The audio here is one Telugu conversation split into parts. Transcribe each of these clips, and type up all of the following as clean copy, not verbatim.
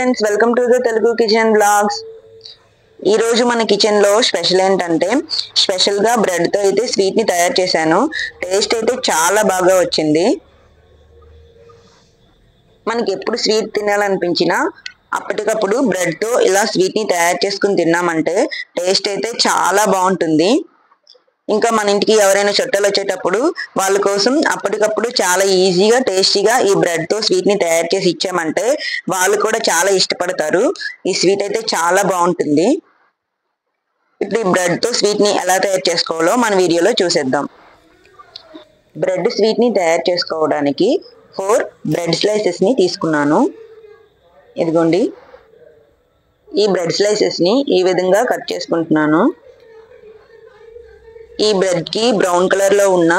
Friends, welcome to the Telugu kitchen blogs. ఈ రోజు మన కిచెన్ లో స్పెషల్ ఏంటంటే స్పెషల్ గా బ్రెడ్ తో అయితే స్వీట్ ని తయారు చేశాను. టేస్ట్ అయితే చాలా బాగా వచ్చింది. మనకి ఎప్పుడు స్వీట్ తినాలనిపించినా అప్పటికప్పుడు బ్రెడ్ తో ఇలా స్వీట్ ని తయారు చేసుకుని తిన్నామంటే టేస్ట్ అయితే చాలా బాగుంటుంది. ఇంకా మన ఇంటికి ఎవరైనా చుట్టాలు వచ్చేటప్పుడు వాళ్ళ కోసం అప్పటికప్పుడు చాలా ఈజీగా టేస్టీగా ఈ బ్రెడ్ తో స్వీట్ ని తయారు చేసి ఇచ్చామంటే వాళ్ళు కూడా చాలా ఇష్టపడతారు. ఈ స్వీట్ అయితే చాలా బాగుంటుంది. ఇప్పుడు ఈ బ్రెడ్ తో స్వీట్ ని ఎలా తయారు చేసుకోవాలో మన వీడియోలో చూసేద్దాం. బ్రెడ్ స్వీట్ ని తయారు చేసుకోవడానికి 4 బ్రెడ్ స్లైసెస్ ని తీసుకున్నాను. ఇదిగోండి, ఈ బ్రెడ్ స్లైసెస్ ని ఈ విధంగా కట్ చేసుకుంటున్నాను. ఈ బ్రెడ్ కి బ్రౌన్ కలర్ లో ఉన్న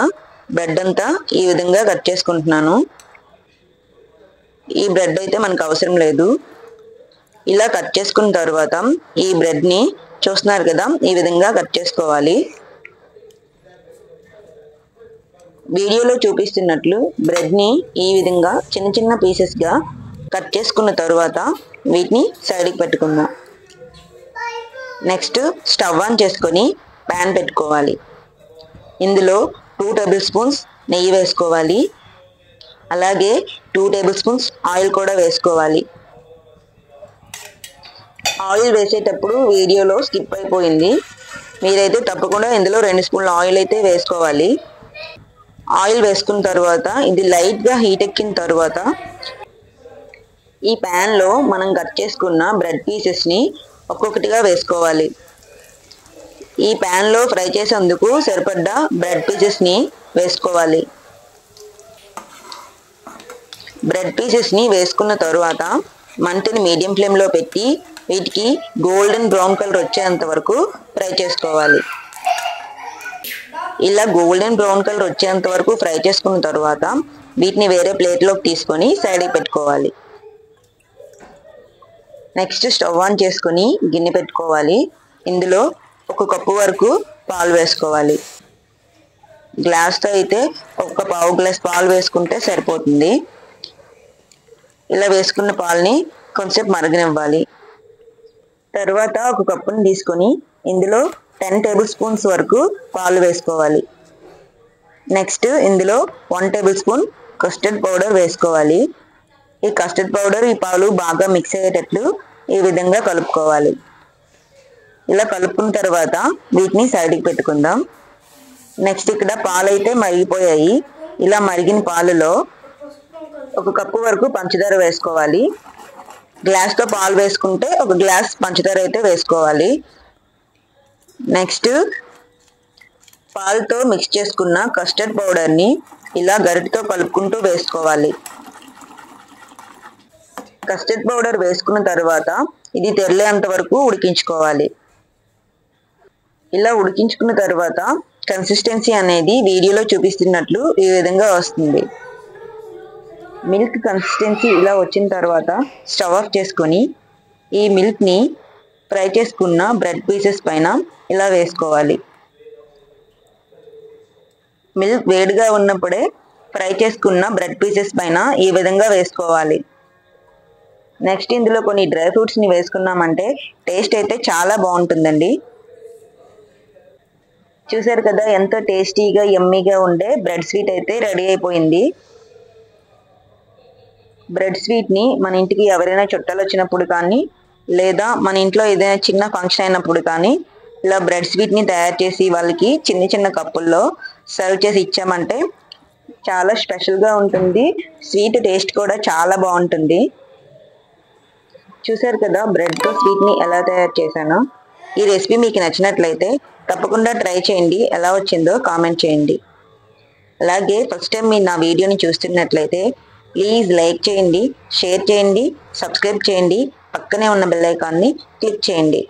బ్రెడ్ అంతా ఈ విధంగా కట్ చేసుకుంటున్నాను. ఈ బ్రెడ్ అయితే మనకు అవసరం లేదు. ఇలా కట్ చేసుకున్న తర్వాత ఈ బ్రెడ్ ని చూస్తున్నారు కదా, ఈ విధంగా కట్ చేసుకోవాలి. వీడియోలో చూపిస్తున్నట్లు బ్రెడ్ ని ఈ విధంగా చిన్న చిన్న పీసెస్ గా కట్ చేసుకున్న తర్వాత వీటిని సైడ్కి పెట్టుకుందాం. నెక్స్ట్ స్టవ్ ఆన్ చేసుకొని ప్యాన్ పెట్టుకోవాలి. ఇందులో 2 టేబుల్ స్పూన్స్ నెయ్యి వేసుకోవాలి. అలాగే 2 టేబుల్ స్పూన్స్ ఆయిల్ కూడా వేసుకోవాలి. ఆయిల్ వేసేటప్పుడు వీడియోలో స్కిప్ అయిపోయింది. మీరైతే తప్పకుండా ఇందులో 2 స్పూన్ల ఆయిల్ అయితే వేసుకోవాలి. ఆయిల్ వేసుకున్న తర్వాత ఇది లైట్గా హీట్ ఎక్కిన తర్వాత ఈ ప్యాన్లో మనం కట్ చేసుకున్న బ్రెడ్ పీసెస్ని ఒక్కొక్కటిగా వేసుకోవాలి. ఈ ప్యాన్లో ఫ్రై చేసేందుకు సరిపడ్డ బ్రెడ్ పీసెస్ని వేసుకోవాలి. బ్రెడ్ పీసెస్ని వేసుకున్న తర్వాత మంటని మీడియం ఫ్లేమ్లో పెట్టి వీటికి గోల్డెన్ బ్రౌన్ కలర్ వచ్చేంత వరకు ఫ్రై చేసుకోవాలి. ఇలా గోల్డెన్ బ్రౌన్ కలర్ వచ్చేంత వరకు ఫ్రై చేసుకున్న తర్వాత వీటిని వేరే ప్లేట్లోకి తీసుకొని సైడ్కి పెట్టుకోవాలి. నెక్స్ట్ స్టవ్ ఆన్ చేసుకొని గిన్నె పెట్టుకోవాలి. ఇందులో 1 కప్పు వరకు పాలు వేసుకోవాలి. గ్లాస్తో అయితే 1 గ్లాస్ పాలు వేసుకుంటే సరిపోతుంది. ఇలా వేసుకున్న పాలని కొంచెంసేపు మరగనివ్వాలి. తర్వాత 1 కప్పుని తీసుకొని ఇందులో 10 టేబుల్ స్పూన్స్ వరకు పాలు వేసుకోవాలి. నెక్స్ట్ ఇందులో 1 టేబుల్ స్పూన్ కస్టర్డ్ పౌడర్ వేసుకోవాలి. ఈ కస్టర్డ్ పౌడర్ ఈ పాలు బాగా మిక్స్ అయ్యేటట్లు ఈ విధంగా కలుపుకోవాలి. ఇలా కలుపుకున్న తర్వాత వీటిని సైడ్కి పెట్టుకుందాం. నెక్స్ట్ ఇక్కడ పాలు అయితే మరిగిపోయాయి. ఇలా మరిగిన పాలలో 1 కప్పు వరకు పంచదార వేసుకోవాలి. గ్లాస్తో పాలు వేసుకుంటే 1 గ్లాస్ పంచదార అయితే వేసుకోవాలి. నెక్స్ట్ పాలతో మిక్స్ చేసుకున్న కస్టర్డ్ పౌడర్ని ఇలా గరిటెతో కలుపుకుంటూ వేసుకోవాలి. కస్టర్డ్ పౌడర్ వేసుకున్న తర్వాత ఇది తెరలేంత వరకు ఉడికించుకోవాలి. ఇలా ఉడికించుకున్న తర్వాత కన్సిస్టెన్సీ అనేది వీడియోలో చూపిస్తున్నట్లు ఈ విధంగా వస్తుంది. మిల్క్ కన్సిస్టెన్సీ ఇలా వచ్చిన తర్వాత స్టవ్ ఆఫ్ చేసుకొని ఈ మిల్క్ని ఫ్రై చేసుకున్న బ్రెడ్ పీసెస్ పైన ఇలా వేసుకోవాలి. మిల్క్ వేడిగా ఉన్నప్పుడే ఫ్రై చేసుకున్న బ్రెడ్ పీసెస్ పైన ఈ విధంగా వేసుకోవాలి. నెక్స్ట్ ఇందులో కొన్ని డ్రై ఫ్రూట్స్ని వేసుకున్నామంటే టేస్ట్ అయితే చాలా బాగుంటుందండి. చూసారు కదా, ఎంతో టేస్టీగా యమ్మీగా ఉండే బ్రెడ్ స్వీట్ అయితే రెడీ అయిపోయింది. బ్రెడ్ స్వీట్ని మన ఇంటికి ఎవరైనా చుట్టాలు వచ్చినప్పుడు కానీ లేదా మన ఇంట్లో ఏదైనా చిన్న ఫంక్షన్ అయినప్పుడు కానీ ఇలా బ్రెడ్ స్వీట్ని తయారు చేసి వాళ్ళకి చిన్న చిన్న కప్పుల్లో సర్వ్ చేసి ఇచ్చామంటే చాలా స్పెషల్గా ఉంటుంది. స్వీట్ టేస్ట్ కూడా చాలా బాగుంటుంది. చూసారు కదా బ్రెడ్తో స్వీట్ని ఎలా తయారు చేశానో. ఈ రెసిపీ మీకు నచ్చినట్లయితే తప్పకుండా ట్రై చేయండి. ఎలా వచ్చిందో కామెంట్ చేయండి. అలాగే ఫస్ట్ టైం మీరు నా వీడియోని చూస్తున్నట్లయితే ప్లీజ్ లైక్ చేయండి, షేర్ చేయండి, సబ్స్క్రైబ్ చేయండి. పక్కనే ఉన్న బెల్ ఐకాన్ని క్లిక్ చేయండి.